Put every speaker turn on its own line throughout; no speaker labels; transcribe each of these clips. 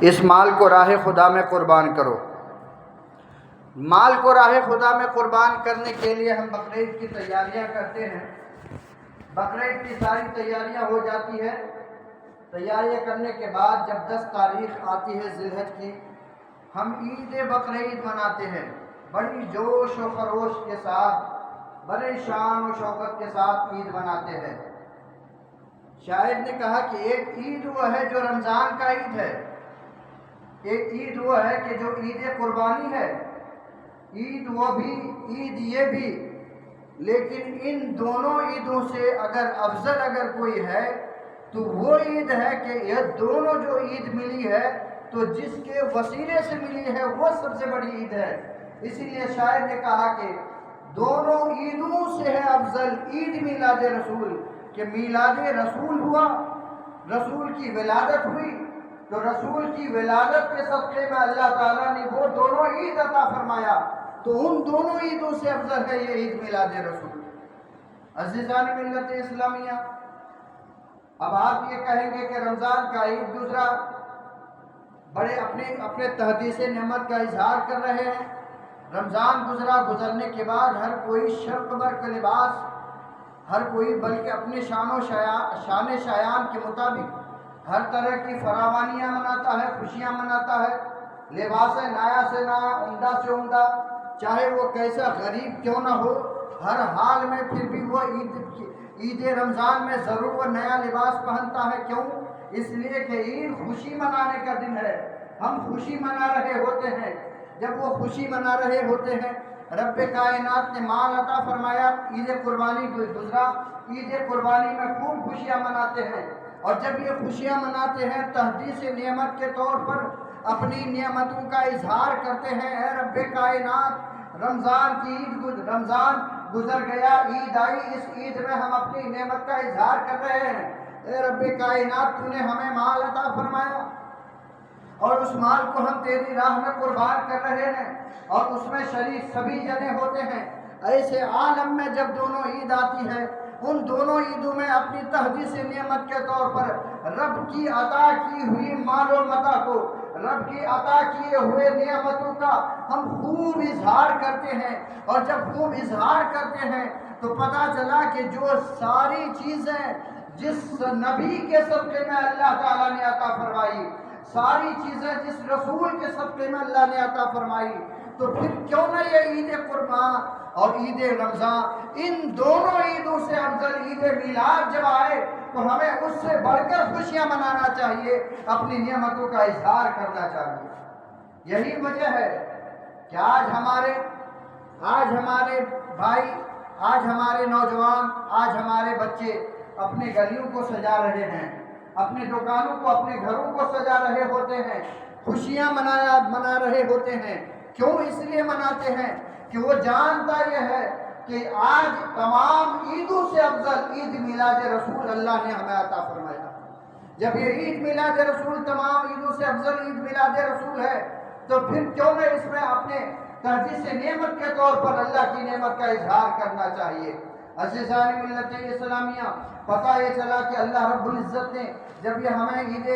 اس مال کو راہ خدا میں قربان کرو۔ مال کو راہ خدا میں قربان کرنے کے لیے ہم بقرعید کی تیاریاں کرتے ہیں۔ بقرعید کی ساری تیاریاں ہو جاتی ہے۔ تیاریاں کرنے کے بعد جب 10 تاریخ آتی ہے ذی الحج کی، ہم عید بقرعید مناتے ہیں بڑی جوش و خروش کے ساتھ، بڑے شان و شوکت کے ساتھ عید مناتے ہیں۔ شاعر نے کہا کہ ایک عید وہ ہے جو رمضان کا عید ہے، ایک عید وہ ہے کہ جو عید قربانی ہے، عید وہ بھی عید یہ بھی، لیکن ان دونوں عیدوں سے اگر افضل اگر کوئی ہے تو وہ عید ہے کہ یہ دونوں جو عید ملی ہے تو جس کے وسیلے سے ملی ہے وہ سب سے بڑی عید ہے۔ اسی لیے شاعر نے کہا کہ دونوں عیدوں سے ہے افضل عید میلاد رسول، کہ میلاد رسول ہوا، رسول کی ولادت ہوئی، تو رسول کی ولادت کے صدقے میں اللہ تعالیٰ نے وہ دونوں عید عطا فرمایا، تو ان دونوں عیدوں سے افضل ہے یہ عید میلاد رسول۔ عزیزان ملت اسلامیہ، اب آپ یہ کہیں گے کہ رمضان کا عید گزرا، بڑے اپنے تحدیث نعمت کا اظہار کر رہے ہیں۔ رمضان گزرا، گزرنے کے بعد ہر کوئی شرق برق لباس، ہر کوئی بلکہ اپنے شان شایان کے مطابق ہر طرح کی فراوانیاں مناتا ہے، خوشیاں مناتا ہے، لباس نایا سے نایا، عمدہ سے عمدہ، چاہے وہ کیسا غریب کیوں نہ ہو، ہر حال میں پھر بھی وہ عید رمضان میں ضرور وہ نیا لباس پہنتا ہے۔ کیوں؟ اس لیے کہ عید خوشی منانے کا دن ہے، ہم خوشی منا رہے ہوتے ہیں۔ جب وہ خوشی منا رہے ہوتے ہیں، رب کائنات نے مال عطا فرمایا، عید قربانی گزرا، عید قربانی میں خوب خوشیاں مناتے ہیں، اور جب یہ خوشیاں مناتے ہیں تحدیث نعمت کے طور پر اپنی نعمتوں کا اظہار کرتے ہیں۔ اے رب کائنات، رمضان گزر گیا، عید آئی، اس عید میں ہم اپنی نعمت کا اظہار کر رہے ہیں۔ اے رب کائنات، تو نے ہمیں مال عطا فرمایا اور اس مال کو ہم تیری راہ میں قربان کر رہے ہیں، اور اس میں شریک سبھی جنے ہوتے ہیں۔ ایسے عالم میں جب دونوں عید آتی ہے، ان دونوں عیدوں میں اپنی تحدیث نعمت کے طور پر رب کی عطا کی ہوئی مال و متاع کو، رب کی عطا کیے ہوئے نعمتوں کا ہم خوب اظہار کرتے ہیں، اور جب خوب اظہار کرتے ہیں تو پتہ چلا کہ جو ساری چیزیں جس نبی کے صدقے میں اللہ تعالیٰ نے عطا فرمائی، ساری چیزیں جس رسول کے صدقے میں اللہ نے عطا فرمائی، تو پھر کیوں نہ یہ عید قربان اور عید رمضان ان دونوں عیدوں سے افضل عید میلاد جب آئے تو ہمیں اس سے بڑھ کر خوشیاں منانا چاہیے، اپنی نعمتوں کا اظہار کرنا چاہیے۔ یہی وجہ ہے کہ آج ہمارے بھائی، آج ہمارے نوجوان، آج ہمارے بچے اپنے گلیوں کو سجا رہے ہیں، اپنے دکانوں کو، اپنے گھروں کو سجا رہے ہوتے ہیں، خوشیاں منا رہے ہوتے ہیں۔ کیوں اس لیے مناتے ہیں کہ وہ جانتا یہ ہے کہ آج تمام عیدوں سے افضل عید میلاد رسول اللہ نے ہمیں عطا فرمایا۔ جب یہ عید میلاد رسول تمام عیدوں سے افضل عید میلاد رسول ہے تو پھر کیوں نہ اس میں اپنے تحدیث نعمت کے طور پر اللہ کی نعمت کا اظہار کرنا چاہیے۔ عزیزان ملت اسلامیہ، پتہ یہ چلا کہ اللہ رب العزت نے جب یہ ہمیں عید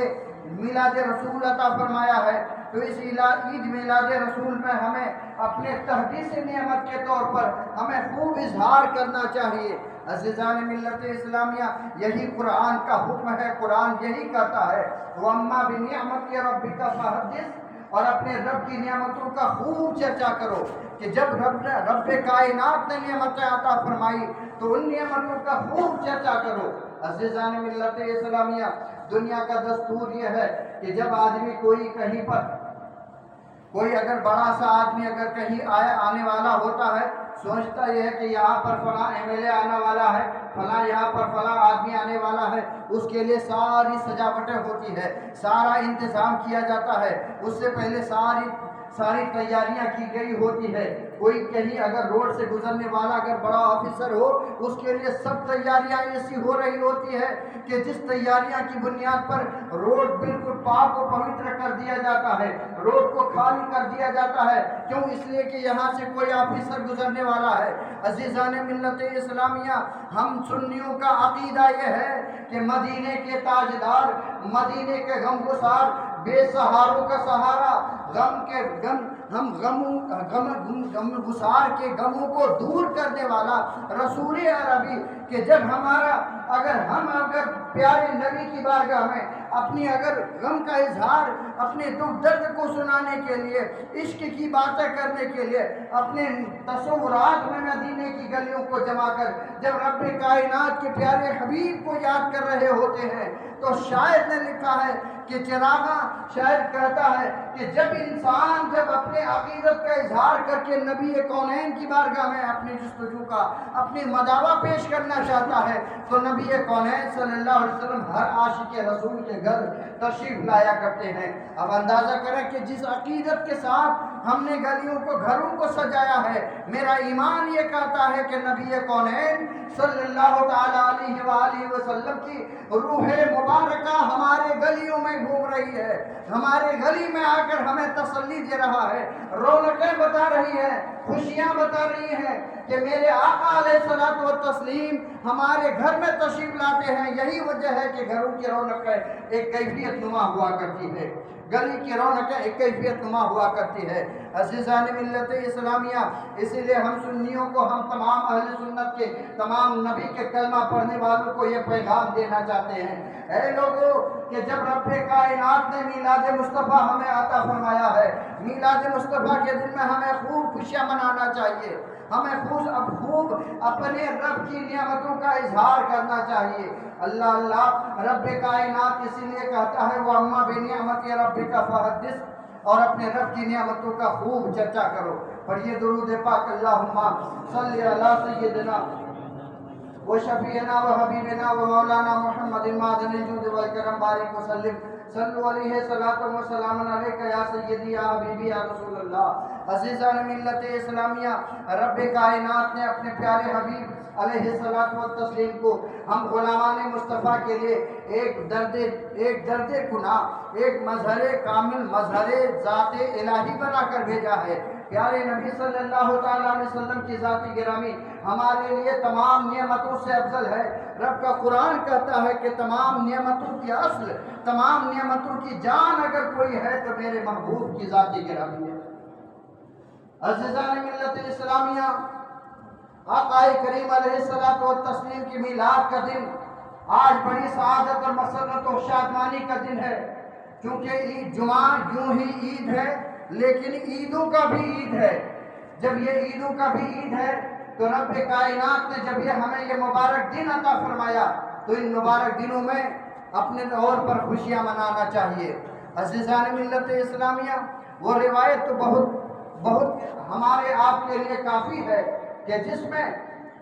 میلاد رسول عطا فرمایا ہے تو اس عید میلاد رسول میں ہمیں اپنے تحدیث نعمت کے طور پر ہمیں خوب اظہار کرنا چاہیے۔ عزیزان ملت اسلامیہ، یہی قرآن کا حکم ہے، قرآن یہی کہتا ہے وَأَمَّا بِنِعْمَتِ رَبِّكَ فَحَدِّثْ، اور اپنے رب کی نعمتوں کا خوب چرچا کرو، کہ جب رب کائنات نے نعمتیں عطا فرمائی تو ان نعمتوں کا خوب چرچا کرو۔ عزیزان ملت اسلامیہ، دنیا کا دستور یہ ہے کہ جب آدمی کوئی اگر بڑا سا آدمی اگر کہیں آنے والا ہوتا ہے، سوچتا یہ ہے کہ یہاں پر فلاں MLA آنے والا ہے، فلاں یہاں پر فلاں آدمی آنے والا ہے، اس کے لیے ساری سجاوٹیں ہوتی ہے، سارا انتظام کیا جاتا ہے، اس سے پہلے ساری تیاریاں کی گئی ہوتی ہے۔ کوئی کہیں اگر روڈ سے گزرنے والا اگر بڑا آفیسر ہو، اس کے لیے سب تیاریاں ایسی ہو رہی ہوتی ہے کہ جس تیاریاں کی بنیاد پر روڈ بالکل پاک و پوتر کر دیا جاتا ہے، روڈ کو خالی کر دیا جاتا ہے۔ کیوں؟ اس لیے کہ یہاں سے کوئی آفیسر گزرنے والا ہے۔ عزیزان ملت اسلامیہ، ہم سنیوں کا عقیدہ یہ ہے کہ مدینے کے تاجدار، مدینے کے غمگسار بے سہاروں کا سہارا، غم گسار کے غموں کو دور کرنے والا رسول عربی، کہ جب اگر پیارے نبی کی بارگاہ میں اپنی اگر غم کا اظہار، اپنے دکھ درد کو سنانے کے لیے، عشق کی باتیں کرنے کے لیے، اپنے تصورات میں مدینے کی گلیوں کو جما کر جب رب کائنات کے پیارے حبیب کو یاد کر رہے ہوتے ہیں، تو شاعر نے لکھا ہے کہ چراغاں، شاعر کہتا ہے کہ جب انسان جب اپنے عقیدت کا اظہار کر کے نبی کونین کی بارگاہ میں اپنی جستجو کا، اپنی مداوع پیش کرنا چاہتا ہے، تو نبی کونین صلی اللہ علیہ وسلم ہر عاشق رسول کے گھر تشریف لایا کرتے ہیں۔ اب اندازہ کریں کہ جس عقیدت کے ساتھ ہم نے گلیوں کو، گھروں کو سجایا ہے، میرا ایمان یہ کہتا ہے کہ نبی کونین صلی اللہ تعالیٰ علیہ وآلہ وسلم کی روح مبارکہ ہمارے گلیوں میں گھوم رہی ہے، ہمارے گلی میں آ کر ہمیں تسلی دے رہا ہے، رونقیں بتا رہی ہے، خوشیاں بتا رہی ہیں کہ میرے آقا علیہ الصلوۃ والتسلیم ہمارے گھر میں تشریف لاتے ہیں۔ یہی وجہ ہے کہ گھروں کی رونقیں ایک کیفیت نما ہوا کرتی ہے، گلی کی رونقیں ایک کیفیت نما ہوا کرتی ہے۔ عزیزان ملت اسلامیہ، اسی لیے ہم سنیوں کو، ہم تمام اہل سنت کے، تمام نبی کے کلمہ پڑھنے والوں کو یہ پیغام دینا چاہتے ہیں، اے لوگوں، کہ جب رب کائنات نے میلاد مصطفیٰ ہمیں عطا فرمایا ہے، میلاد مصطفیٰ کے دن میں ہمیں خوب خوشیاں منانا چاہیے، ہمیں خوب اپنے رب کی نعمتوں کا اظہار کرنا چاہیے۔ اللہ اللہ رب کائنات اسی لیے کہتا ہے وَأَمَّا بِنِعْمَتِ رَبِّكَ فَحَدِّثْ، اور اپنے رب کی نعمتوں کا خوب چرچا کرو۔ پڑھیے درود پاک، اللہم صلی علی سیدنا وشفیعنا وحبیبنا ومولانا محمد معدن الجود والکرم، بارک وسلم، صلو علیہ صلاۃ و سلام علیک یا سیدی یا حبیبی یا رسول اللہ۔ عزیزان ملت اسلامیہ، رب کائنات نے اپنے پیارے حبیب علیہ الصلوۃ والتسلیم کو ہم غلامان مصطفیٰ کے لیے ایک درد گناہ، ایک مظہر کامل، مظہر ذات الہی بنا کر بھیجا ہے۔ پیارے نبی صلی اللہ تعالیٰ علیہ وسلم کی ذات گرامی ہمارے لیے تمام نعمتوں سے افضل ہے۔ رب کا قرآن کہتا ہے کہ تمام نعمتوں کی اصل، تمام نعمتوں کی جان اگر کوئی ہے تو میرے محبوب کی ذات گرامی ہے۔ عزیزان ملت اسلامیہ، آقا کریم علیہ الصلوۃ والتسلیم کی میلاد کا دن آج بڑی سعادت اور مسرت اور شادمانی کا دن ہے، کیونکہ عید جمعہ یوں ہی عید ہے، لیکن عیدوں کا بھی عید ہے۔ جب یہ عیدوں کا بھی عید ہے تو رب کائنات نے جب ہمیں یہ مبارک دن عطا فرمایا تو ان مبارک دنوں میں اپنے طور پر خوشیاں منانا چاہیے۔ عزیزان ملت اسلامیہ، وہ روایت تو بہت ہمارے آپ کے لیے کافی ہے کہ جس میں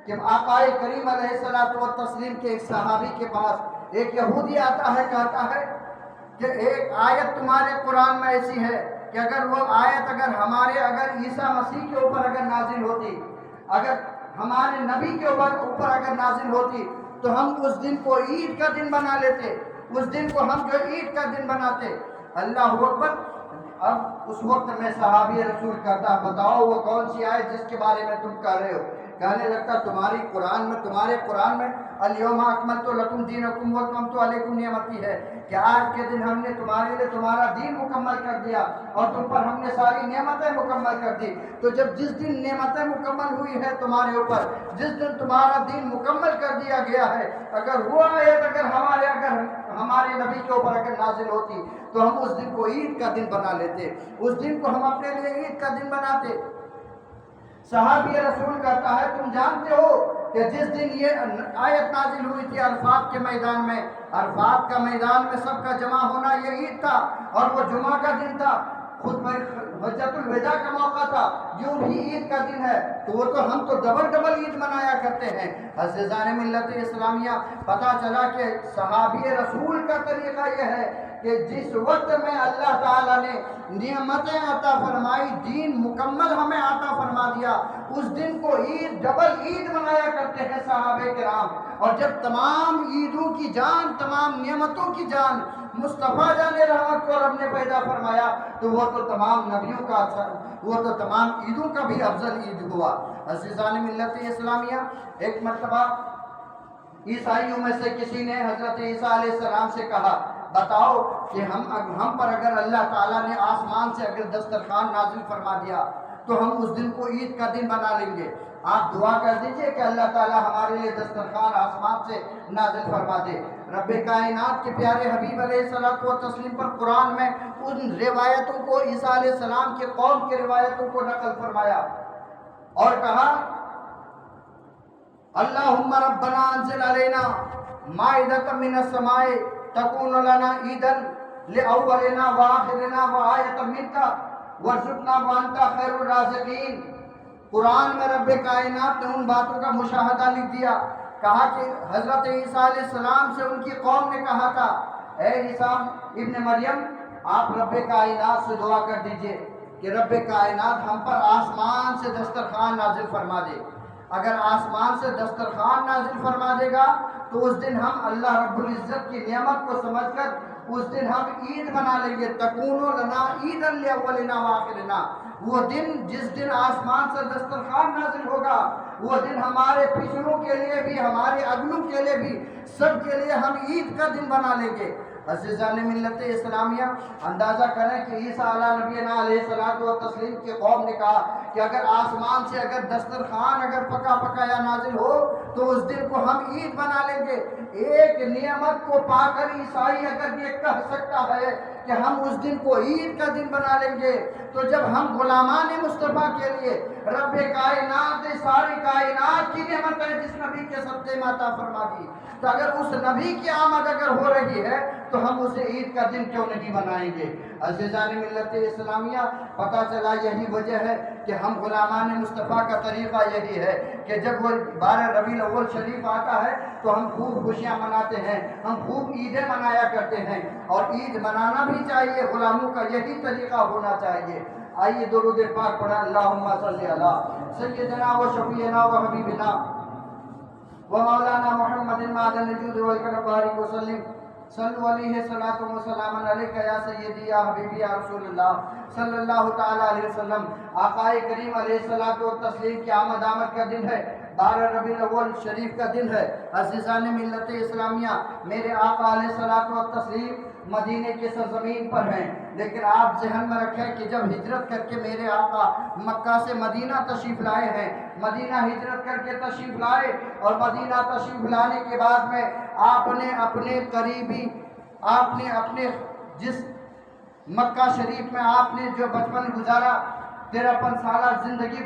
کہ آقا کریم علیہ الصلوۃ والتسلیم کے ایک صحابی کے پاس ایک یہودی آتا ہے، کہتا ہے کہ ایک آیت تمہارے قرآن میں ایسی ہے کہ اگر وہ آیت اگر عیسیٰ مسیح کے اوپر اگر نازل ہوتی، اگر ہمارے نبی کے اوپر اگر نازل ہوتی تو ہم اس دن کو عید کا دن بنا لیتے، اس دن کو ہم جو عید کا دن بناتے۔ اللہ اکبر۔ اب اس وقت میں صحابی رسول کہتا، بتاؤ وہ کون سی آیت جس کے بارے میں تم کہہ رہے ہو؟ کہنے لگتا تمہارے قرآن میں الیوم اکملت لکم دینکم واتممت علیکم نعمتی ہے کہ آج کے دن ہم نے تمہارے لیے تمہارا دین مکمل کر دیا اور تم پر ہم نے ساری نعمتیں مکمل کر دی۔ تو جس دن نعمتیں مکمل ہوئی ہے تمہارے اوپر، جس دن تمہارا دین مکمل کر دیا گیا ہے، اگر وہ آیت اگر ہمارے نبی کے اوپر اگر نازل ہوتی تو ہم اس دن کو عید کا دن بنا لیتے، اس دن کو ہم اپنے لیے عید کا دن بناتے۔ صحابی رسول کہتا ہے تم جانتے ہو کہ جس دن یہ آیت نازل ہوئی تھی عرفات کے میدان میں، عرفات کا میدان میں سب کا جمع ہونا یہ عید تھا اور وہ جمعہ کا دن تھا، خود حجۃ الوداع کا موقع تھا، یوں بھی عید کا دن ہے، تو وہ تو ہم تو ڈبل عید منایا کرتے ہیں۔ عزیزان ملت اسلامیہ، پتہ چلا کہ صحابی رسول کا طریقہ یہ ہے کہ جس وقت میں اللہ تعالیٰ نے نعمتیں عطا فرمائی، دین مکمل ہمیں عطا فرما دیا، اس دن کو ڈبل عید منایا کرتے ہیں صحابہ کرام۔ اور جب تمام عیدوں کی جان، تمام نعمتوں کی جان مصطفیٰ جان رحمت کو رب نے پیدا فرمایا تو وہ تو تمام نبیوں کا وہ تو تمام عیدوں کا بھی افضل عید ہوا۔ عزیزان ملت اسلامیہ، ایک مرتبہ عیسائیوں میں سے کسی نے حضرت عیسیٰ علیہ السلام سے کہا بتاؤ کہ ہم پر اگر اللہ تعالیٰ نے آسمان سے اگر دسترخوان نازل فرما دیا تو ہم اس دن کو عید کا دن بنا لیں گے۔ آپ دعا کر دیجئے کہ اللہ تعالیٰ ہمارے لیے دسترخوان آسمان سے نازل فرما دے۔ رب کائنات کے پیارے حبیب علیہ الصلوۃ والتسلیم پر قرآن میں ان روایتوں کو، عیسیٰ علیہ السلام کے قوم کے روایتوں کو نقل فرمایا اور کہا اللہم ربنا انزل علینا مائدۃ من السماء تکون لنا عیدا لأولنا وآخرنا وآیۃ منک وارزقنا وانت خیر الرازقین۔ قرآن میں رب کائنات نے ان باتوں کا مشاہدہ لکھ دیا۔ کہا کہ حضرت عیسیٰ علیہ السلام سے ان کی قوم نے کہا تھا اے عیسیٰ ابن مریم آپ رب کائنات سے دعا کر دیجئے کہ رب کائنات ہم پر آسمان سے دسترخوان نازل فرما دے۔ اگر آسمان سے دسترخوان نازل فرما دے گا تو اس دن ہم اللہ رب العزت کی نعمت کو سمجھ کر اس دن ہم عید منا لیں گے۔ تکونو لنا عیدا لاولنا وآخرنا، وہ دن جس دن آسمان سے دسترخوان نازل ہوگا وہ دن ہمارے پچھلوں کے لیے بھی ہمارے اگلوں کے لیے بھی سب کے لیے ہم عید کا دن بنا لیں گے۔ عزیزان ملت اسلامیہ، اندازہ کریں کہ عیسیٰ علیہ نبینا علیہ الصلوۃ والتسلیم کی قوم نے کہا کہ اگر آسمان سے اگر دسترخوان اگر پکا پکایا نازل ہو تو اس دن کو ہم عید بنا لیں گے۔ ایک نعمت کو پا کر عیسائی اگر یہ کہہ سکتا ہے کہ ہم اس دن کو عید کا دن بنا لیں گے تو جب ہم غلامان مصطفیٰ کے لیے رب کائنات ساری کائنات کی نعمت ہے جس نبی کے صدقے میں عطا فرما دی، تو اگر اس نبی کی آمد اگر ہو رہی ہے تو ہم اسے عید کا دن کیوں نہیں بنائیں گے؟ عزیزان ملت اسلامیہ، پتہ چلا یہی وجہ ہے کہ ہم غلامان مصطفیٰ کا طریقہ یہی ہے کہ جب وہ 12 ربیع الاول شریف آتا ہے تو ہم خوب خوشیاں مناتے ہیں، ہم خوب عیدیں منایا کرتے ہیں، اور عید منانا بھی چاہیے، غلاموں کا یہی طریقہ ہونا چاہیے۔ آئیے درود پاک پڑھیں، اللہم صلی علی سیدنا و شفیعنا و حبیبنا و مولانا محمد معدن الجود والکرم بارک وسلم صلو علیہ صلاۃ و سلام علیک یا سیدی یا حبیبی یا رسول اللہ صلی اللہ تعالیٰ علیہ وسلم۔ آقا کریم علیہ الصلوۃ والتسلیم کی آمد کا دن ہے، 12 ربیع الاول شریف کا دن ہے۔ عزیزان ملت اسلامیہ، میرے آقا علیہ الصلوۃ والتسلیم مدینے کی سرزمین پر ہیں، لیکن آپ ذہن میں رکھیں کہ جب ہجرت کر کے میرے آقا مکہ سے مدینہ تشریف لائے ہیں، مدینہ ہجرت کر کے تشریف لائے، اور مدینہ تشریف لانے کے بعد میں آپ نے اپنے قریبی، آپ نے اپنے جس مکہ شریف میں آپ نے جو بچپن گزارا، 53 سالہ زندگی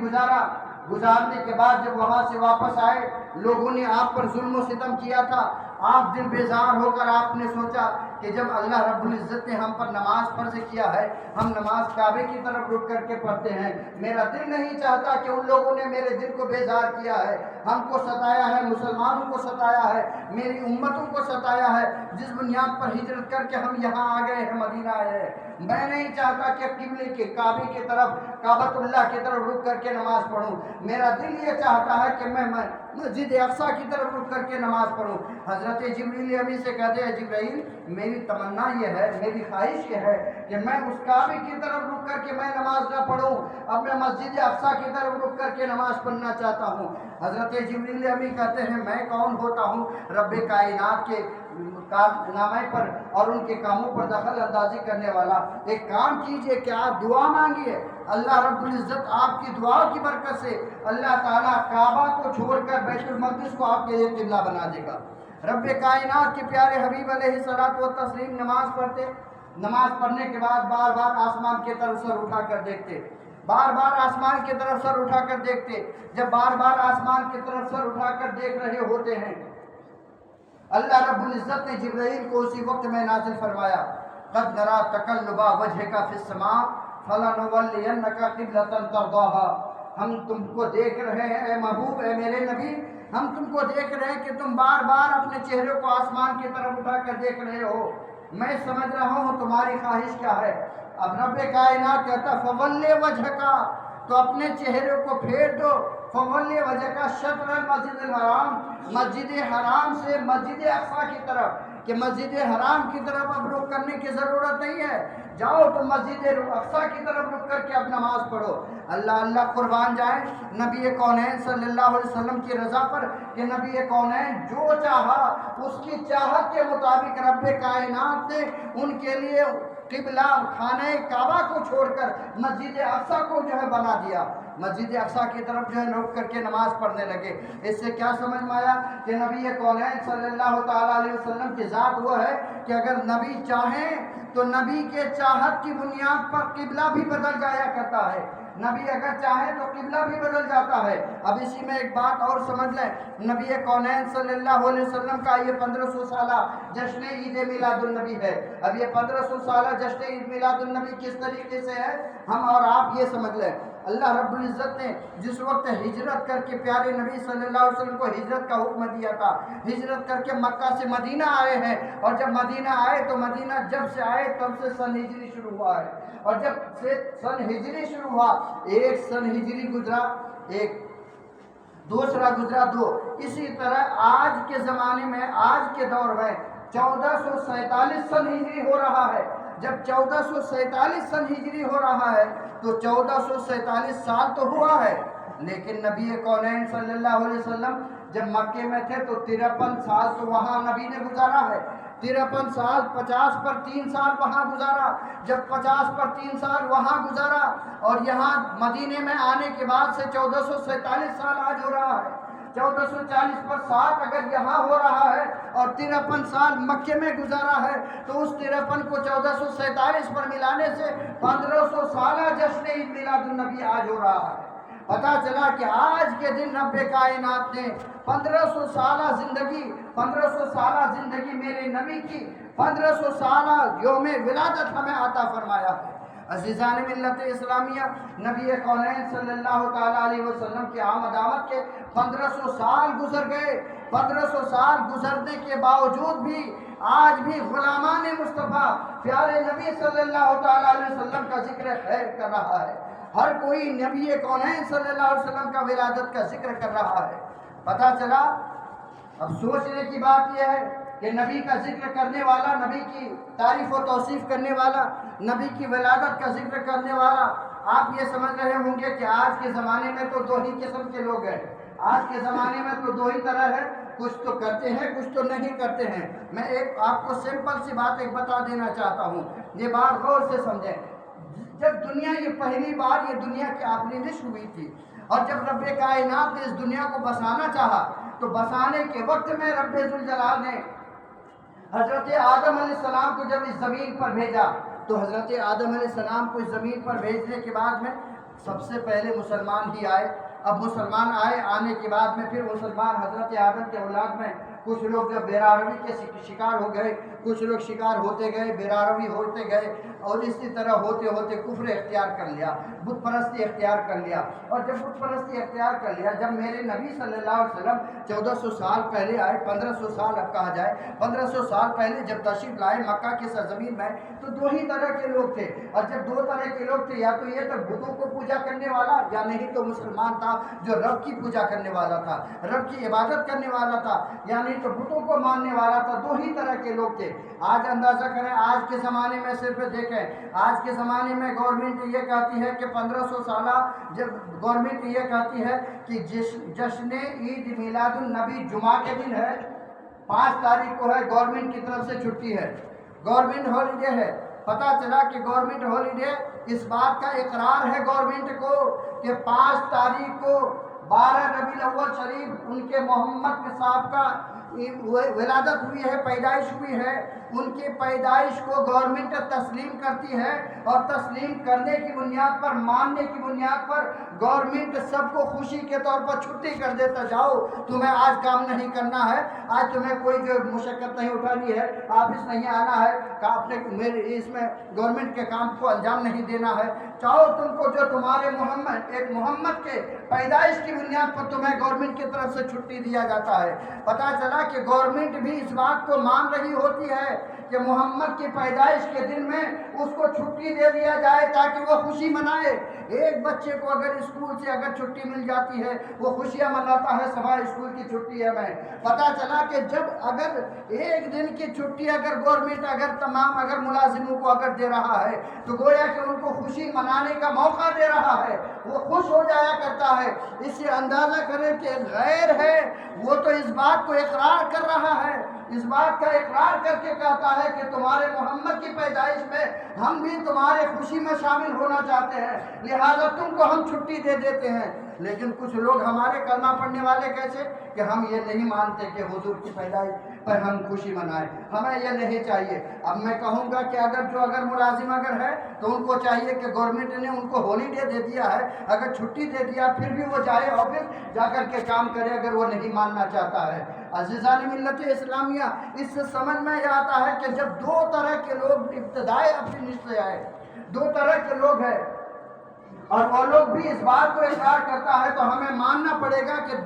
گزارنے کے بعد جب وہاں سے واپس آئے، لوگوں نے آپ پر ظلم و ستم کیا تھا۔ آپ دل بیزار ہو کر آپ نے سوچا کہ جب اللہ رب العزت نے ہم پر نماز فرض کیا ہے، ہم نماز کعبے کی طرف رک کر کے پڑھتے ہیں، میرا دل نہیں چاہتا کہ ان لوگوں نے میرے دل کو بیزار کیا ہے، ہم کو ستایا ہے، مسلمانوں کو ستایا ہے، میری امتوں کو ستایا ہے، جس بنیاد پر ہجرت کر کے ہم یہاں آ گئے ہیں، مدینہ آئے ہیں۔ میں نہیں چاہتا کہ قبلے کے کعبے کی طرف، کعبۃ اللہ کی طرف رک کر کے نماز پڑھوں، میرا دل یہ چاہتا ہے کہ میں مسجد اقصیٰ کی طرف رک کر کے نماز پڑھوں۔ حضرت جبریل امین سے کہتے ہیں جبرائیل میری تمنا یہ ہے، میری خواہش یہ ہے کہ میں اس کعبے کی طرف رک کر کے میں نماز نہ پڑھوں، اب میں مسجد اقصیٰ کی طرف رک کر کے نماز پڑھنا چاہتا ہوں۔ حضرت جبریل امین کہتے ہیں میں کون ہوتا ہوں رب کائنات کے کارنامے پر اور ان کے کاموں پر دخل اندازی کرنے والا؟ ایک کام کیجئے کہ آپ دعا مانگیے، اللہ رب العزت آپ کی دعاؤں کی برکت سے اللہ تعالیٰ کعبہ کو چھوڑ کر بیت المقدس کو آپ کے لیے قبلہ بنا دے گا۔ رب کائنات کے پیارے حبیب علیہ الصلوۃ والتسلیم نماز پڑھتے، نماز پڑھنے کے بعد بار بار آسمان کی طرف سر اٹھا کر دیکھتے، بار بار آسمان کی طرف سر اٹھا کر دیکھتے۔ جب بار بار آسمان کی طرف سر اٹھا کر دیکھ رہے ہوتے ہیں، اللہ رب العزت نے جبرائیل کو اسی وقت میں نازل فرمایا قد نرا تقلب وجهك في السماء فلنولینک قبلۃ ترضاها، ہم تم کو دیکھ رہے ہیں اے محبوب، اے میرے نبی، ہم تم کو دیکھ رہے ہیں کہ تم بار بار اپنے چہرے کو آسمان کی طرف اٹھا کر دیکھ رہے ہو، میں سمجھ رہا ہوں تمہاری خواہش کیا ہے۔ اب رب کائنات کہتا فول وجهك، تو اپنے چہرے کو پھیر دو، فول وجهك شطر المسجد الحرام، مسجد حرام سے مسجد اقصیٰ کی طرف کہ مسجد حرام کی طرف اب رخ کرنے کی ضرورت نہیں ہے، جاؤ تو مسجد اقصیٰ کی طرف رخ کر کے اب نماز پڑھو۔ اللہ اللہ قربان جائیں نبی کونین صلی اللہ علیہ وسلم کی رضا پر کہ نبی کونین جو چاہا اس کی چاہت کے مطابق رب کائنات نے ان کے لیے قبلہ خانہ کعبہ کو چھوڑ کر مسجد اقصیٰ کو جو ہے بنا دیا، مسجد اقصیٰ کی طرف جو ہے رخ کر کے نماز پڑھنے لگے۔ اس سے کیا سمجھ میں آیا کہ نبی کونین صلی اللہ تعالیٰ علیہ وسلم کی ذات وہ ہے کہ اگر نبی چاہیں تو نبی کے چاہت کی بنیاد پر قبلہ بھی بدل جایا کرتا ہے، نبی اگر چاہے تو قبلہ بھی بدل جاتا ہے۔ اب اسی میں ایک بات اور سمجھ لیں، نبی کونین صلی اللہ علیہ وسلم کا یہ 1500 سالہ جشن عید میلاد النبی ہے۔ اب یہ 1500 سالہ جشن عید میلاد النبی کس طریقے سے ہے ہم اور آپ یہ سمجھ لیں۔ اللہ رب العزت نے جس وقت ہجرت کر کے پیارے نبی صلی اللہ علیہ وسلم کو ہجرت کا حکم دیا تھا، ہجرت کر کے مکہ سے مدینہ آئے ہیں، اور جب مدینہ آئے تو مدینہ جب سے آئے تب سے سن ہجری شروع ہوا ہے، اور جب سے سن ہجری شروع ہوا ایک سن ہجری گزرا، ایک دوسرا گزرا دو، اسی طرح آج کے زمانے میں آج کے دور میں 1447 سن ہجری ہو رہا ہے۔ جب 1447 سن ہجری ہو رہا ہے تو 1447 سال تو ہوا ہے، لیکن نبی کونین صلی اللہ علیہ وسلم جب مکے میں تھے تو 53 سال تو وہاں نبی نے گزارا ہے، 53 سال، 50 پر 3 سال وہاں گزارا، جب 50 پر 3 سال وہاں گزارا اور یہاں مدینے میں آنے کے بعد سے 1447 سال آج ہو رہا ہے۔ 1440 پر 7 اگر یہاں ہو رہا ہے اور 53 سال مکے میں گزارا ہے تو اس 53 کو 1447 پر ملانے سے 1500 سالہ جشن عید میلاد النبی آج ہو رہا ہے۔ پتہ چلا کہ آج کے دن رب کائنات نے 1500 سالہ زندگی، 1500 سالہ زندگی میرے نبی کی 1500 سالہ یوم ولادت ہمیں عطا فرمایا ہے۔ عزیزان ملت اسلامیہ، نبی کونین صلی اللہ تعالیٰ علیہ وسلم کی آمد کے 1500 سال گزر گئے، 1500 سال گزرنے کے باوجود بھی آج بھی غلامان مصطفیٰ پیارے نبی صلی اللہ تعالیٰ علیہ وسلم کا ذکر خیر کر رہا ہے، ہر کوئی نبی کونین صلی اللہ علیہ وسلم کا ولادت کا ذکر کر رہا ہے۔ پتہ چلا، اب سوچنے کی بات یہ ہے کہ نبی کا ذکر کرنے والا، نبی کی تعریف و توصیف کرنے والا، نبی کی ولادت کا ذکر کرنے والا، آپ یہ سمجھ رہے ہوں گے کہ آج کے زمانے میں تو 2 ہی قسم کے لوگ ہیں، آج کے زمانے میں تو 2 ہی طرح ہے، کچھ تو کرتے ہیں کچھ تو نہیں کرتے ہیں۔ میں ایک آپ کو سمپل سی بات ایک بتا دینا چاہتا ہوں، یہ بات غور سے سمجھیں۔ جب دنیا یہ پہلی بار یہ دنیا کی آفرینش ہوئی تھی اور جب رب کائنات نے اس دنیا کو بسانا چاہا تو بسانے کے وقت میں رب ذوالجلال نے حضرت آدم علیہ السلام کو جب اس زمین پر بھیجا تو حضرت آدم علیہ السلام کو اس زمین پر بھیجنے کے بعد میں سب سے پہلے مسلمان ہی آئے۔ اب مسلمان آنے کے بعد میں پھر مسلمان حضرت آدم کے اولاد میں کچھ لوگ جب بیراروی کے شکار ہو گئے، کچھ لوگ شکار ہوتے گئے، بیراروی ہوتے گئے، اور اسی طرح ہوتے ہوتے کفر اختیار کر لیا، بت پرستی اختیار کر لیا۔ اور جب بت پرستی اختیار کر لیا، جب میرے نبی صلی اللہ علیہ وسلم 1400 سال پہلے آئے، 1500 سال اب کہا جائے، 1500 سال پہلے جب تشریف لائے مکہ کی سرزمین میں تو 2 ہی طرح کے لوگ تھے، اور جب 2 طرح کے لوگ تھے، یا تو یہ تو بتوں کو پوجا کرنے والا، یا نہیں تو مسلمان تھا جو رب کی پوجا کرنے والا تھا، رب کی عبادت کرنے والا تھا، یا نہیں تو بتوں کو ماننے والا تھا۔ 2 ہی طرح کے لوگ تھے۔ آج اندازہ کریں، آج کے زمانے میں صرف دیکھیں، آج کے زمانے میں گورنمنٹ یہ کہتی ہے کہ 1500 سالہ جب گورنمنٹ یہ کہتی ہے کہ جشن عید میلاد النبی جمعہ کے دن ہے، 5 تاریخ کو ہے، گورنمنٹ کی طرف سے چھٹی ہے، گورنمنٹ ہالیڈے ہے۔ پتہ چلا کہ گورنمنٹ ہالیڈے اس بات کا اقرار ہے گورنمنٹ کو کہ 5 تاریخ کو 12 ربیع الاول شریف ان کے محمد کے صاحب کا ولادت ہوئی ہے، پیدائش ہوئی ہے، ان کی پیدائش کو گورنمنٹ تسلیم کرتی ہے، اور تسلیم کرنے کی بنیاد پر، ماننے کی بنیاد پر گورنمنٹ سب کو خوشی کے طور پر چھٹی کر دیتا، جاؤ تمہیں آج کام نہیں کرنا ہے، آج تمہیں کوئی جو مشقت نہیں اٹھانی ہے، آفس نہیں آنا ہے، اس میں گورنمنٹ کے کام کو انجام نہیں دینا ہے، چاہو تم کو جو تمہارے محمد کے پیدائش کی بنیاد پر تمہیں گورنمنٹ کی طرف سے چھٹی دیا جاتا ہے۔ پتہ چلا چلا کہ گورنمنٹ بھی اس بات کو مان رہی ہوتی ہے کہ محمد کی پیدائش کے دن میں اس کو چھٹی دے دیا جائے تاکہ وہ خوشی منائے۔ ایک بچے کو اگر اسکول سے اگر چھٹی مل جاتی ہے وہ خوشیاں مناتا ہے، سوائے اسکول کی چھٹی ہے۔ میں پتہ چلا کہ جب اگر ایک دن کی چھٹی اگر گورنمنٹ اگر تمام اگر ملازموں کو اگر دے رہا ہے تو گویا کہ ان کو خوشی منانے کا موقع دے رہا ہے، وہ خوش ہو جایا کرتا ہے۔ اس سے اندازہ کریں کہ غیر ہے وہ تو اس بات کو اقرار کر رہا ہے، اس بات کا اقرار کر کے کہتا ہے کہ تمہارے محمد کی پیدائش میں ہم بھی تمہارے خوشی میں شامل ہونا چاہتے ہیں، لہذا تم کو ہم چھٹی دے دیتے ہیں۔ لیکن کچھ لوگ ہمارے کلمہ پڑھنے والے کیسے کہ ہم یہ نہیں مانتے کہ حضور کی پیدائش پر ہم خوشی منائیں، ہمیں یہ نہیں چاہیے۔ اب میں کہوں گا کہ اگر ملازم اگر ہے تو ان کو چاہیے کہ گورنمنٹ نے ان کو ہالیڈے دے دیا ہے، اگر چھٹی دے دیا پھر بھی وہ جائے آفس جا کر کے کام کرے اگر وہ نہیں ماننا چاہتا ہے۔ عزیزان ملت اسلامیہ، اس سے سمجھ میں یہ آتا ہے کہ جب دو طرح کے لوگ ابتدائے اپنی نسل سے آئے، دو طرح کے لوگ ہیں اور وہ لوگ بھی اس بات کو اقرار کرتا ہے تو ہمیں ماننا پڑے گا کہ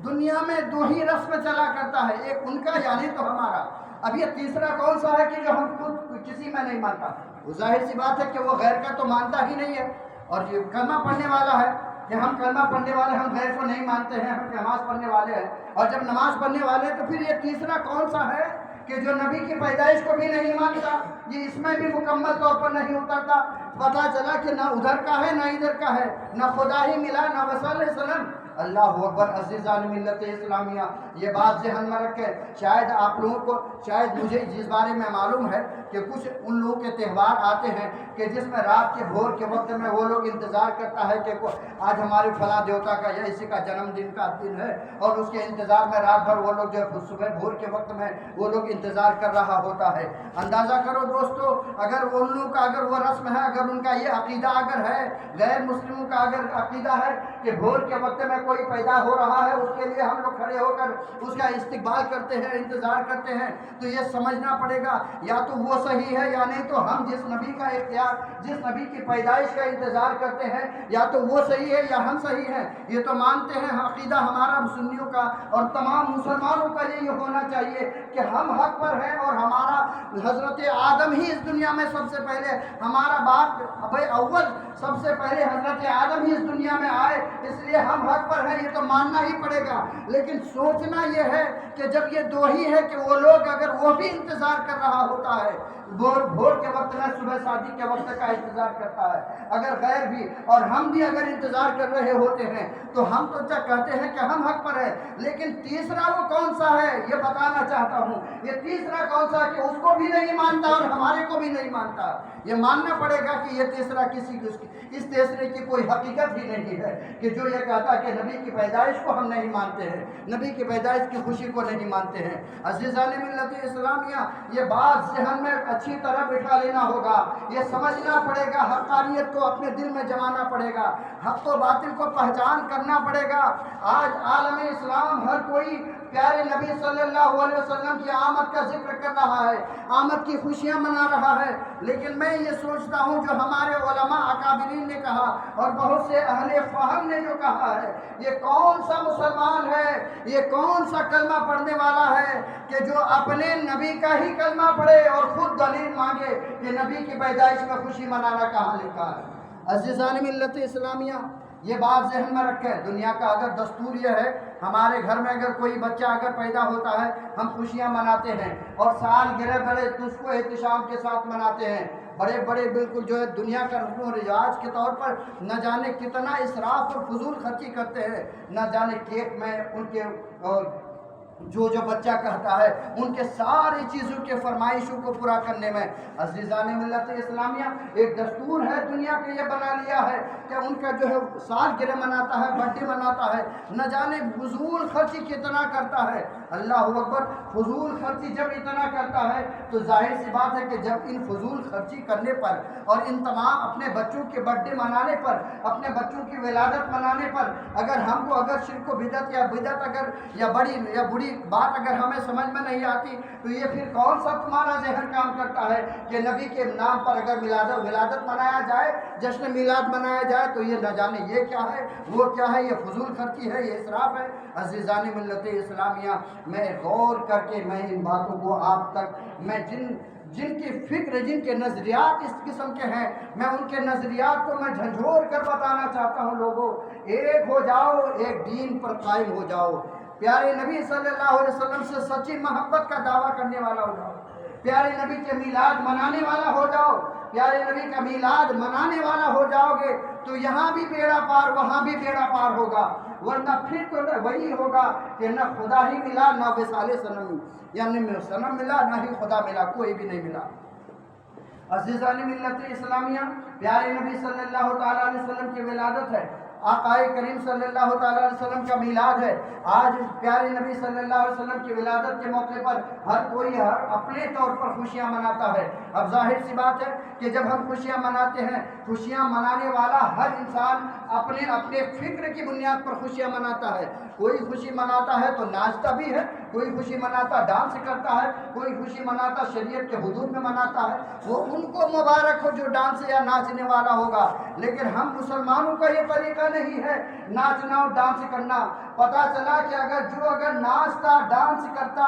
دنیا میں دو ہی رسم چلا کرتا ہے، ایک ان کا یعنی تو ہمارا۔ اب یہ تیسرا کون سا ہے کہ جو ہم خود کسی میں نہیں مانتا؟ وہ ظاہر سی بات ہے کہ وہ غیر کا تو مانتا ہی نہیں ہے، اور یہ کلمہ پڑھنے والا ہے کہ ہم کلمہ پڑھنے والے ہم غیر کو نہیں مانتے ہیں، ہم نماز پڑھنے والے ہیں، اور جب نماز پڑھنے والے ہیں تو پھر یہ تیسرا کون سا ہے کہ جو نبی کی پیدائش کو بھی نہیں مانتا، یہ اس میں بھی مکمل طور پر نہیں اترتا۔ پتہ چلا کہ نہ ادھر کا ہے نہ ادھر کا ہے، نہ خدا ہی ملا نہ رسول صلی اللہ علیہ وسلم۔ اللہ اکبر۔ عزیزان ملت اسلامیہ، یہ بات ذہن میں رکھیں، شاید آپ لوگوں کو، شاید مجھے جس بارے میں معلوم ہے کہ کچھ ان لوگوں کے تہوار آتے ہیں کہ جس میں رات کے بھور کے وقت میں وہ لوگ انتظار کرتا ہے کہ آج ہمارے فلاں دیوتا کا یا اسی کا جنم دن کا دن ہے، اور اس کے انتظار میں رات بھر وہ لوگ جو ہے صبح بھور کے وقت میں وہ لوگ انتظار کر رہا ہوتا ہے۔ اندازہ کرو دوستو، اگر ان لوگوں کا اگر وہ رسم ہے، اگر ان کا یہ عقیدہ اگر ہے، غیر مسلموں کا اگر عقیدہ ہے کہ بھور کے وقت میں کوئی پیدا ہو رہا ہے، اس کے لیے ہم لوگ کھڑے ہو کر اس کا استقبال کرتے ہیں، انتظار کرتے ہیں، تو یہ سمجھنا پڑے گا یا تو وہ صحیح ہے یا نہیں تو ہم جس نبی کا اختیار، جس نبی کی پیدائش کا انتظار کرتے ہیں یا تو وہ صحیح ہے یا ہم صحیح ہیں۔ یہ تو مانتے ہیں، عقیدہ ہمارا سنیوں کا اور تمام مسلمانوں کا یہ ہونا چاہیے کہ ہم حق پر ہیں، اور ہمارا حضرت آدم ہی اس دنیا میں سب سے پہلے، ہمارا باپ ابے اول سب سے پہلے حضرت آدم ہی اس دنیا میں آئے، اس لیے ہم حق پر ہیں، یہ تو ماننا ہی پڑے گا۔ لیکن سوچنا یہ ہے کہ جب یہ دو ہی ہے کہ وہ لوگ اگر وہ بھی انتظار کر رہا ہوتا ہے، بھور کے وقت میں صبح شادی کے وقت کا انتظار کرتا ہے، اگر غیر بھی اور ہم بھی اگر انتظار کر رہے ہوتے ہیں تو ہم تو کہتے ہیں کہ ہم حق پر ہیں۔ لیکن تیسرا وہ کون سا ہے یہ بتانا چاہتا ہوں، یہ تیسرا کون سا کہ اس کو بھی نہیں مانتا اور ہمارے کو بھی نہیں مانتا۔ یہ ماننا پڑے گا کہ یہ تیسرا اس تیسرے کی کوئی حقیقت ہی نہیں ہے کہ جو یہ کہتا کہ نبی کی پیدائش کو ہم نہیں مانتے ہیں، نبی کی پیدائش کی خوشی کو نہیں مانتے ہیں۔ عزیزان ملت اسلامیہ، یہ بات ذہن میں اچھی طرح بٹھا لینا ہوگا، یہ سمجھنا پڑے گا، حقانیت کو اپنے دل میں جمانا پڑے گا، حق و باطل کو پہچان کرنا پڑے گا۔ آج عالم اسلام ہر کوئی پیارے نبی صلی اللہ علیہ وسلم کی آمد کا ذکر کر رہا ہے، آمد کی خوشیاں منا رہا ہے، لیکن میں یہ سوچتا ہوں جو ہمارے علماء اکابرین نے کہا اور بہت سے اہل فہم نے جو کہا ہے، یہ کون سا مسلمان ہے، یہ کون سا کلمہ پڑھنے والا ہے کہ جو اپنے نبی کا ہی کلمہ پڑھے اور خود دلیل مانگے کہ نبی کی پیدائش میں خوشی منانا کہاں لکھا ہے۔ عزیزان ملت اسلامیہ، یہ بات ذہن میں رکھیں، دنیا کا اگر دستور یہ ہے، ہمارے گھر میں اگر کوئی بچہ اگر پیدا ہوتا ہے ہم خوشیاں مناتے ہیں اور سال گرے بڑے اس کو احتشام کے ساتھ مناتے ہیں، بڑے بڑے بالکل جو ہے دنیا کا رسم و رواج کے طور پر نہ جانے کتنا اسراف اور فضول خرچی کرتے ہیں، نہ جانے کیک میں ان کے جو بچہ کہتا ہے ان کے ساری چیزوں کے فرمائشوں کو پورا کرنے میں۔ عزیزان ملت اسلامیہ، ایک دستور ہے دنیا کے یہ بنا لیا ہے کہ ان کا جو ہے سال گرہ مناتا ہے، برتھڈے مناتا ہے، نہ جانے فضول خرچی کتنا کرتا ہے۔ اللہ اکبر۔ فضول خرچی جب اتنا کرتا ہے تو ظاہر سی بات ہے کہ جب ان فضول خرچی کرنے پر اور ان تمام اپنے بچوں کے برتھڈے منانے پر، اپنے بچوں کی ولادت منانے پر اگر ہم کو اگر شرک و بدعت یا بدعت اگر یا بڑی یا بری بات اگر ہمیں سمجھ میں نہیں آتی تو یہ پھر کون سا تمہارا ذہن کام کرتا ہے کہ نبی کے نام پر اگر ولادت منایا جائے، جشن میلاد منایا جائے تو یہ نہ جانے یہ کیا ہے، وہ کیا ہے، یہ فضول خرچی ہے، یہ اسراف ہے۔ عزیزان ملت اسلامیہ، میں غور کر کے میں ان باتوں کو آپ تک میں جن کی فکر جن کے نظریات اس قسم کے ہیں میں ان کے نظریات کو میں جھنجھوڑ کر بتانا چاہتا ہوں. لوگوں ایک ہو جاؤ, ایک دین پر قائم ہو جاؤ, پیارے نبی صلی اللہ علیہ وسلم سے سچی محبت کا دعویٰ کرنے والا ہو جاؤ, پیارے نبی کے میلاد منانے والا ہو جاؤ. پیارے نبی کا میلاد منانے والا ہو جاؤ گے تو یہاں بھی بیڑا پار وہاں بھی بیڑا پار ہوگا, ورنہ پھر تو وہی ہوگا کہ نہ خدا ہی ملا نہ وصال صنم, یعنی صنم ملا نہ ہی خدا ملا, کوئی بھی نہیں ملا. عزیزان ملت اسلامیہ, پیارے نبی صلی اللہ تعالیٰ علیہ وسلم کی ولادت ہے, آقائے کریم صلی اللہ تعالیٰ علیہ وسلم کا میلاد ہے. آج پیارے نبی صلی اللہ علیہ وسلم کی ولادت کے موقع پر ہر کوئی اپنے طور پر خوشیاں مناتا ہے. اب ظاہر سی بات ہے کہ جب ہم خوشیاں مناتے ہیں, خوشیاں منانے والا ہر انسان اپنے فکر کی بنیاد پر خوشیاں مناتا ہے. کوئی خوشی مناتا ہے تو ناچتا بھی ہے, کوئی خوشی مناتا ڈانس کرتا ہے, کوئی خوشی مناتا شریعت کے حدود میں مناتا ہے. وہ ان کو مبارک ہو جو ڈانس یا ناچنے والا ہوگا, لیکن ہم مسلمانوں کا یہ طریقہ نہیں ہے ناچنا اور ڈانس کرنا. پتہ چلا کہ اگر ناچتا ڈانس کرتا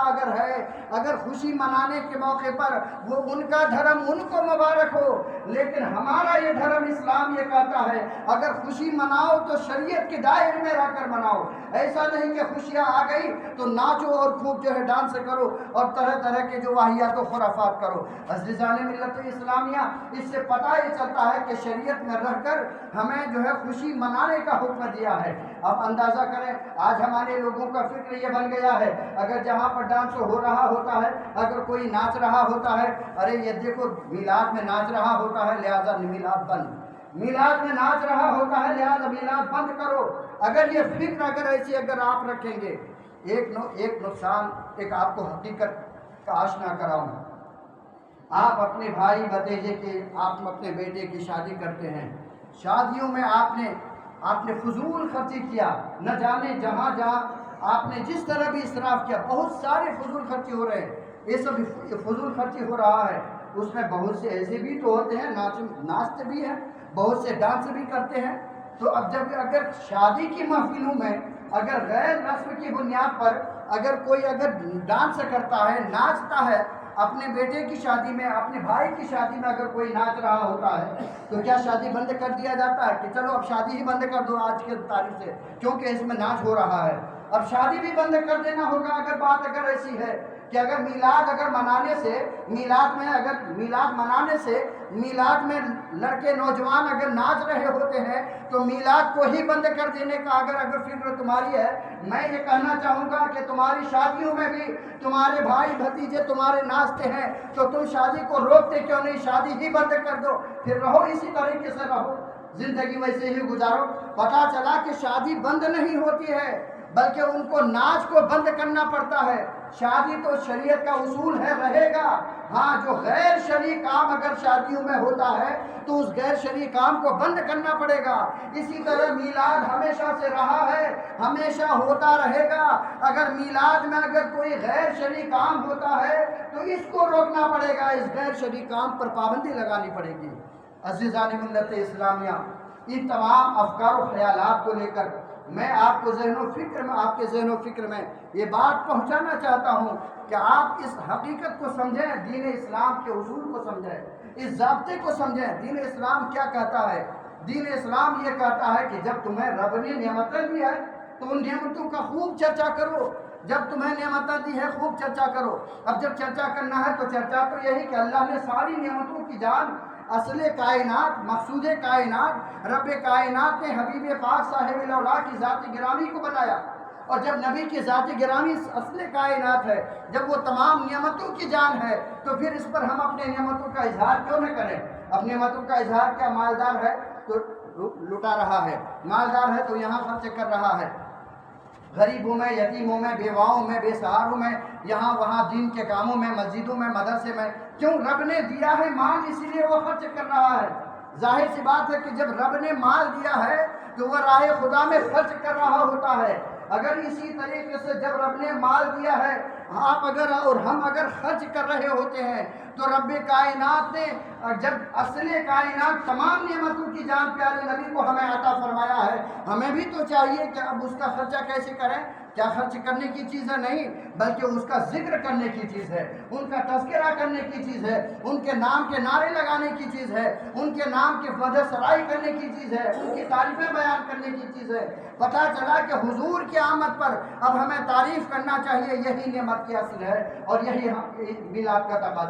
اگر خوشی منانے کے موقع پر وہ ان کا دھرم ان کو مبارک ہو, لیکن ہمارا یہ دھرم اسلام یہ کہتا ہے اگر خوشی مناؤ تو شریعت کے دائرے میں رہ کر مناؤ. ایسا نہیں کہ خوشیاں آ گئی تو ناچو اور خوب جو ہے ڈانس کرو اور طرح طرح کے جو واہیات و خرافات کرو. عزیزان ملت اسلامیہ, اس سے پتہ یہ چلتا ہے کہ شریعت میں رہ کر ہمیں جو ہے خوشی منانے کا حکم دیا ہے. اب اندازہ کریں, آج ہمارے لوگوں کا فکر یہ بن گیا ہے اگر جہاں پر ڈانس ہو رہا ہوتا ہے, اگر کوئی ناچ رہا ہوتا ہے, ارے یہ دیکھو میلاد میں ناچ رہا ہوتا ہے لہذا میلاد بند, میلاد میں ناچ رہا ہوتا ہے لہذا میلاد بند کرو. اگر یہ فکر ایسی آپ رکھیں گے, ایک نقصان, ایک آپ کو حقیقت کا آشنا کراؤں. آپ اپنے بھائی بھتیجے کے, آپ اپنے بیٹے کی شادی کرتے ہیں, شادیوں میں آپ نے فضول خرچی کیا, نہ جانے جہاں آپ نے جس طرح بھی اسراف کیا, بہت سارے فضول خرچی ہو رہے ہیں. یہ سب فضول خرچی ہو رہا ہے. اس میں بہت سے ایسے بھی تو ہوتے ہیں ناچتے بھی ہیں, بہت سے ڈانس بھی کرتے ہیں. تو اب اگر شادی کی محفلوں میں اگر غیر رسم کی بنیاد پر کوئی ڈانس کرتا ہے, ناچتا ہے, اپنے بیٹے کی شادی میں, اپنے بھائی کی شادی میں اگر کوئی ناچ رہا ہوتا ہے تو کیا شادی بند کر دیا جاتا ہے کہ چلو اب شادی ہی بند کر دو آج کے تاریخ سے کیونکہ اس میں ناچ ہو رہا ہے. اب شادی بھی بند کر دینا ہوگا اگر ایسی ہے کہ میلاد منانے سے میلاد میں لڑکے نوجوان اگر ناچ رہے ہوتے ہیں تو میلاد کو ہی بند کر دینے کا اگر فکر تمہاری ہے, میں یہ کہنا چاہوں گا کہ تمہاری شادیوں میں بھی تمہارے بھائی بھتیجے تمہارے ناچتے ہیں تو تم شادی کو روکتے کیوں نہیں, شادی ہی بند کر دو, پھر رہو اسی طریقے سے رہو, زندگی ویسے ہی گزارو. پتہ چلا کہ شادی بند نہیں ہوتی ہے بلکہ ان کو ناچ کو بند کرنا پڑتا ہے. شادی تو شریعت کا اصول ہے, رہے گا. ہاں, جو غیر شرعی کام اگر شادیوں میں ہوتا ہے تو اس غیر شرعی کام کو بند کرنا پڑے گا. اسی طرح میلاد ہمیشہ سے رہا ہے, ہمیشہ ہوتا رہے گا. اگر میلاد میں کوئی غیر شرعی کام ہوتا ہے تو اس کو روکنا پڑے گا, اس غیر شرعی کام پر پابندی لگانی پڑے گی. عزیزان ملت اسلامیہ, ان تمام افکار و خیالات کو لے کر میں آپ کے ذہن و فکر میں یہ بات پہنچانا چاہتا ہوں کہ آپ اس حقیقت کو سمجھیں, دین اسلام کے اصول کو سمجھیں, اس ضابطے کو سمجھیں. دین اسلام کیا کہتا ہے؟ دین اسلام یہ کہتا ہے کہ جب تمہیں رب نے نعمتیں دی ہے تو ان نعمتوں کا خوب چرچا کرو. جب تمہیں نعمتیں دی ہے خوب چرچا کرو. اب جب چرچا کرنا ہے تو چرچا تو یہی کہ اللہ نے ساری نعمتوں کی جان, اصل کائنات, مقصود کائنات, رب کائنات نے حبیب پاک صاحب الاولیاء کی ذات گرامی کو بنایا. اور جب نبی کی ذات گرامی اصل کائنات ہے, جب وہ تمام نعمتوں کی جان ہے, تو پھر اس پر ہم اپنے نعمتوں کا اظہار کیوں نہ کریں؟ اپنے نعمتوں کا اظہار کیا, مالدار ہے تو لٹا رہا ہے, مالدار ہے تو یہاں خرچ کر رہا ہے, غریبوں میں, یتیموں میں, بیواؤں میں, بے سہاروں میں, یہاں وہاں دین کے کاموں میں, مسجدوں میں, مدرسے میں. کیوں؟ رب نے دیا ہے مال, اسی لیے وہ خرچ کر رہا ہے. ظاہر سی بات ہے کہ جب رب نے مال دیا ہے تو وہ راہ خدا میں خرچ کر رہا ہوتا ہے. اگر اسی طریقے سے جب رب نے مال دیا ہے, آپ اور ہم اگر خرچ کر رہے ہوتے ہیں تو رب کائنات نے جب اصل کائنات تمام نعمتوں کی جان پیارے نبی کو ہمیں عطا فرمایا ہے، ہمیں بھی تو چاہیے کہ اب اس کا خرچہ کیسے کریں؟ کیا خرچ کرنے کی چیز ہے؟ نہیں، بلکہ اس کا ذکر کرنے کی چیز ہے، ان کا تذکرہ کرنے کی چیز ہے، ان کے نام کے نعرے لگانے کی چیز ہے، ان کے نام کے وجہ سرائی کرنے کی چیز ہے، ان کی تعریفیں بیان کرنے کی چیز ہے۔ پتہ چلا کہ حضور کی آمد پر اب ہمیں تعریف کرنا چاہیے، یہی نعمت کی اصل ہے اور یہی میلاد کا تقاضا